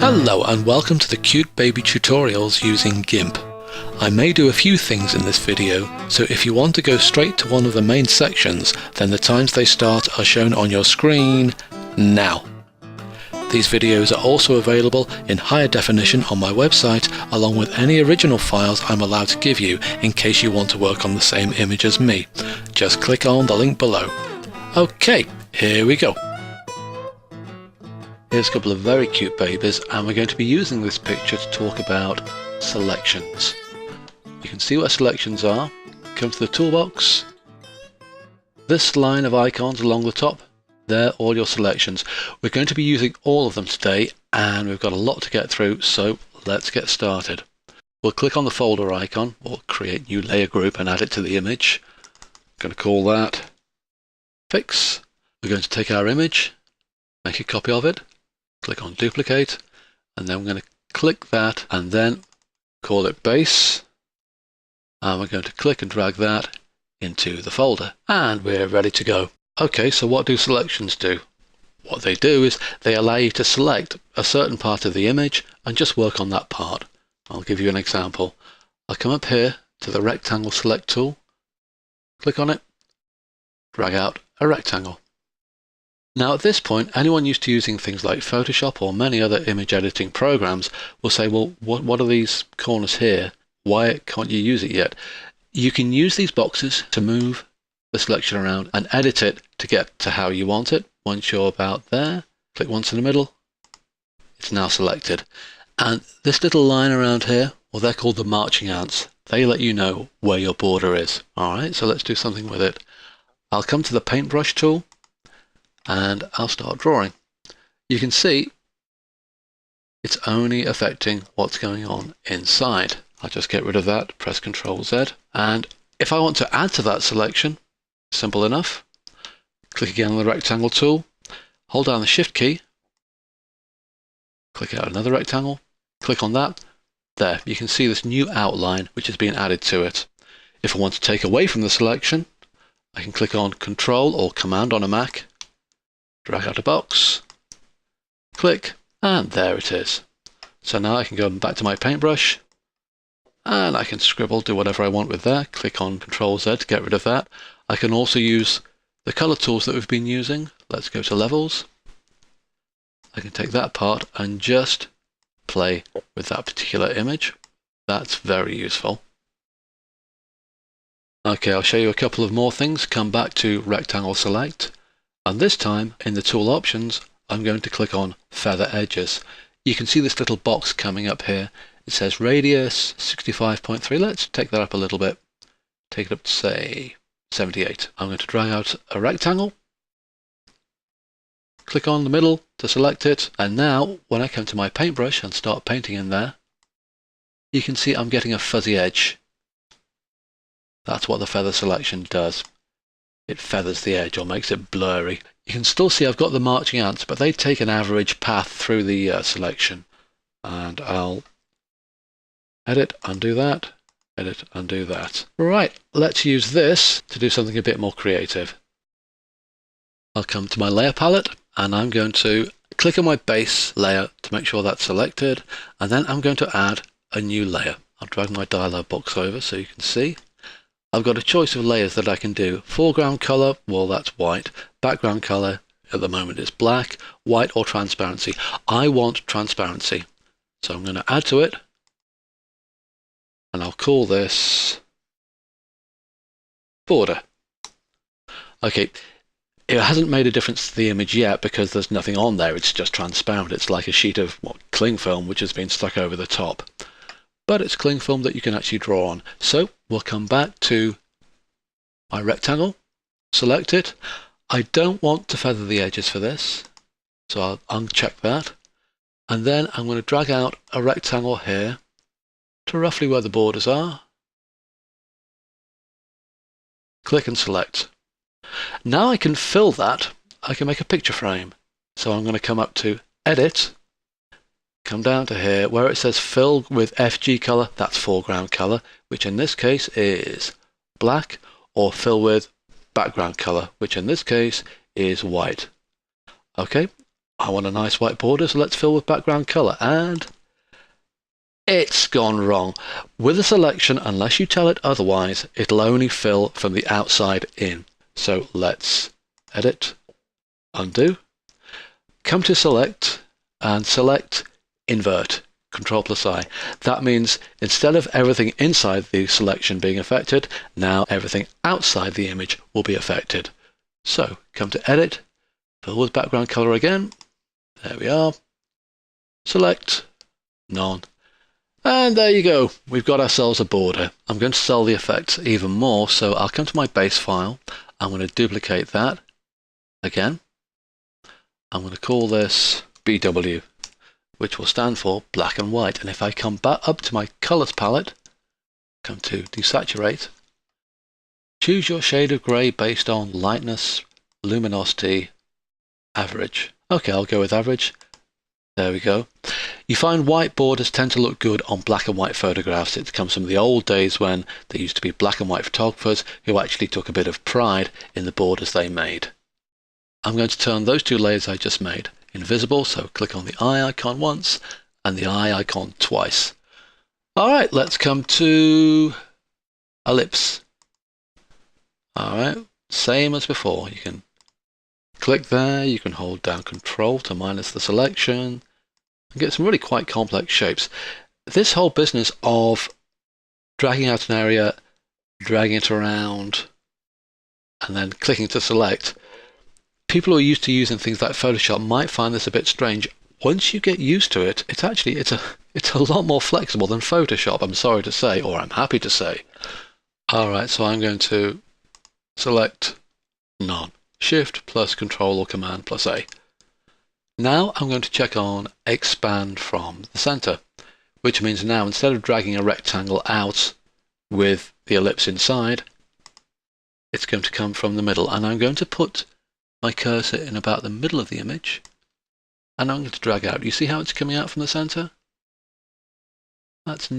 Hello and welcome to the Cute Baby tutorials using Gimp. I may do a few things in this video, so if you want to go straight to one of the main sections, then the times they start are shown on your screen now. These videos are also available in higher definition on my website, along with any original files I'm allowed to give you in case you want to work on the same image as me. Just click on the link below. Okay, here we go. Here's a couple of very cute babies, and we're going to be using this picture to talk about selections. You can see what selections are. Come to the toolbox. This line of icons along the top, they're all your selections. We're going to be using all of them today, and we've got a lot to get through, so let's get started. We'll click on the folder icon, or create new layer group and add it to the image. I'm going to call that Fix. We're going to take our image, make a copy of it, click on duplicate, and then we're going to click that and then call it base, and we're going to click and drag that into the folder, and we're ready to go. Okay, so what do selections do? What they do is they allow you to select a certain part of the image and just work on that part. I'll give you an example. I'll come up here to the rectangle select tool, click on it, drag out a rectangle. Now at this point, anyone used to using things like Photoshop or many other image editing programs will say, well, what are these corners here? Why can't you use it yet? You can use these boxes to move the selection around and edit it to get to how you want it. Once you're about there, click once in the middle, it's now selected. And this little line around here, well, they're called the marching ants. They let you know where your border is. All right, so let's do something with it. I'll come to the paintbrush tool, and I'll start drawing. You can see it's only affecting what's going on inside. I'll just get rid of that, press Ctrl Z, and if I want to add to that selection, simple enough, click again on the rectangle tool, hold down the Shift key, click out another rectangle, click on that, there, you can see this new outline which has been added to it. If I want to take away from the selection, I can click on Control or Command on a Mac, drag out a box, click, and there it is. So now I can go back to my paintbrush, and I can scribble, do whatever I want with that. Click on Ctrl Z to get rid of that. I can also use the color tools that we've been using. Let's go to levels. I can take that part and just play with that particular image. That's very useful. Okay, I'll show you a couple of more things. Come back to Rectangle Select. And this time, in the tool options, I'm going to click on Feather Edges. You can see this little box coming up here. It says radius 65.3. Let's take that up a little bit. Take it up to, say, 78. I'm going to drag out a rectangle. Click on the middle to select it. And now, when I come to my paintbrush and start painting in there, you can see I'm getting a fuzzy edge. That's what the feather selection does. It feathers the edge or makes it blurry. You can still see I've got the marching ants, but they take an average path through the selection. And I'll edit, undo that, edit, undo that. Right, let's use this to do something a bit more creative. I'll come to my layer palette, and I'm going to click on my base layer to make sure that's selected, and then I'm going to add a new layer. I'll drag my dialog box over so you can see. I've got a choice of layers that I can do. Foreground color, well, that's white. Background color, at the moment, is black. White or transparency. I want transparency. So I'm going to add to it. And I'll call this border. Okay, it hasn't made a difference to the image yet because there's nothing on there. It's just transparent. It's like a sheet of cling film which has been stuck over the top. But it's cling film that you can actually draw on. So we'll come back to my rectangle, select it. I don't want to feather the edges for this, so I'll uncheck that. And then I'm going to drag out a rectangle here to roughly where the borders are. Click and select. Now I can fill that. I can make a picture frame. So I'm going to come up to Edit, come down to here where it says fill with FG color, that's foreground color, which in this case is black, or fill with background color, which in this case is white. Okay, I want a nice white border, so let's fill with background color, and it's gone wrong. With a selection, unless you tell it otherwise, it'll only fill from the outside in. So let's edit, undo, come to select, and select invert, Control+I. That means instead of everything inside the selection being affected, now everything outside the image will be affected. So come to edit, fill with background color again. There we are. Select, none. And there you go. We've got ourselves a border. I'm going to sell the effects even more, so I'll come to my base file. I'm going to duplicate that again. I'm going to call this BW, which will stand for black and white. And if I come back up to my colors palette, come to desaturate, choose your shade of gray based on lightness, luminosity, average. Okay, I'll go with average. There we go. You find white borders tend to look good on black and white photographs. It comes from the old days when there used to be black and white photographers who actually took a bit of pride in the borders they made. I'm going to turn those two layers I just made invisible, so click on the eye icon once and the eye icon twice. Alright, let's come to Ellipse. Alright, same as before. You can click there, you can hold down Control to minus the selection and get some really quite complex shapes. This whole business of dragging out an area, dragging it around, and then clicking to select, people who are used to using things like Photoshop might find this a bit strange. Once you get used to it, it's a lot more flexible than Photoshop, I'm sorry to say, or I'm happy to say. Alright, so I'm going to select none. Shift plus Control or Command plus A. Now I'm going to check on expand from the center, which means now instead of dragging a rectangle out with the ellipse inside, it's going to come from the middle, and I'm going to put my cursor in about the middle of the image, and I'm going to drag out. You see how it's coming out from the center? That's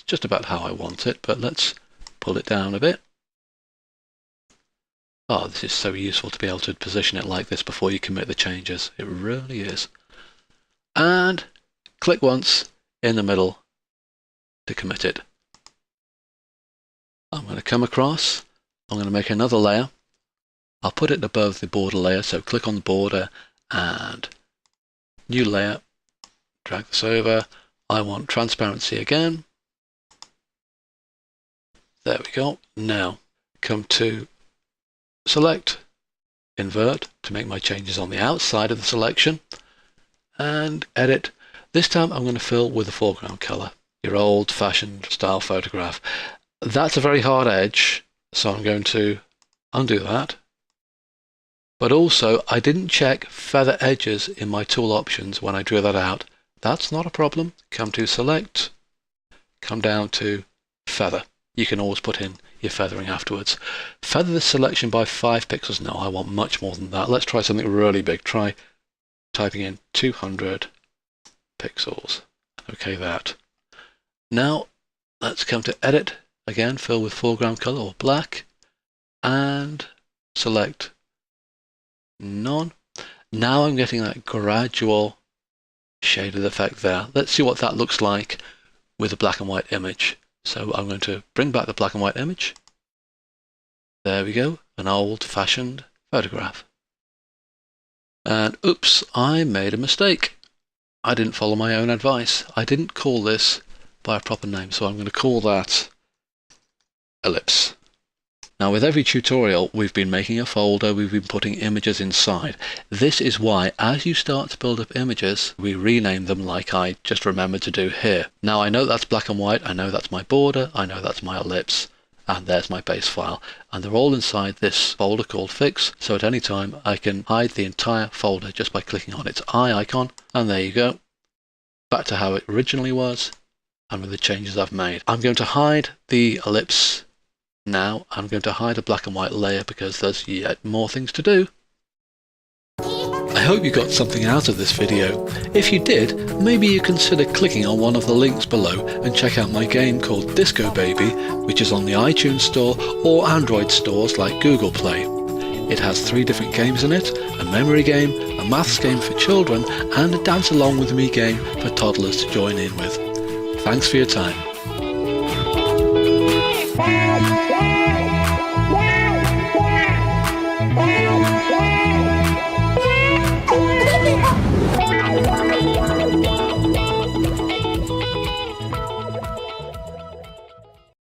just about how I want it, but let's pull it down a bit. Oh, this is so useful to be able to position it like this before you commit the changes. It really is. And click once in the middle to commit it. I'm going to come across. I'm going to make another layer. I'll put it above the border layer, so click on the border and new layer. Drag this over. I want transparency again. There we go. Now come to select, invert to make my changes on the outside of the selection, and edit. This time I'm going to fill with the foreground color, your old-fashioned style photograph. That's a very hard edge, so I'm going to undo that. But also, I didn't check feather edges in my tool options when I drew that out. That's not a problem. Come to select, come down to feather. You can always put in your feathering afterwards. Feather this selection by 5 pixels. No, I want much more than that. Let's try something really big. Try typing in 200 pixels. Okay, that. Now, let's come to edit. Again, fill with foreground color or black. And select none. Now I'm getting that gradual shaded effect there. Let's see what that looks like with a black and white image. So I'm going to bring back the black and white image. There we go, an old-fashioned photograph. And oops, I made a mistake. I didn't follow my own advice. I didn't call this by a proper name, so I'm going to call that Ellipse. Now with every tutorial we've been making a folder, we've been putting images inside. This is why as you start to build up images, we rename them like I just remembered to do here. Now I know that's black and white, I know that's my border, I know that's my ellipse, and there's my base file. And they're all inside this folder called Fix, so at any time I can hide the entire folder just by clicking on its eye icon, and there you go. Back to how it originally was, and with the changes I've made. I'm going to hide the ellipse. Now I'm going to hide a black and white layer because there's yet more things to do. I hope you got something out of this video. If you did, maybe you consider clicking on one of the links below and check out my game called Disco Baby, which is on the iTunes Store or Android stores like Google Play. It has 3 different games in it, a memory game, a maths game for children, and a dance along with me game for toddlers to join in with. Thanks for your time.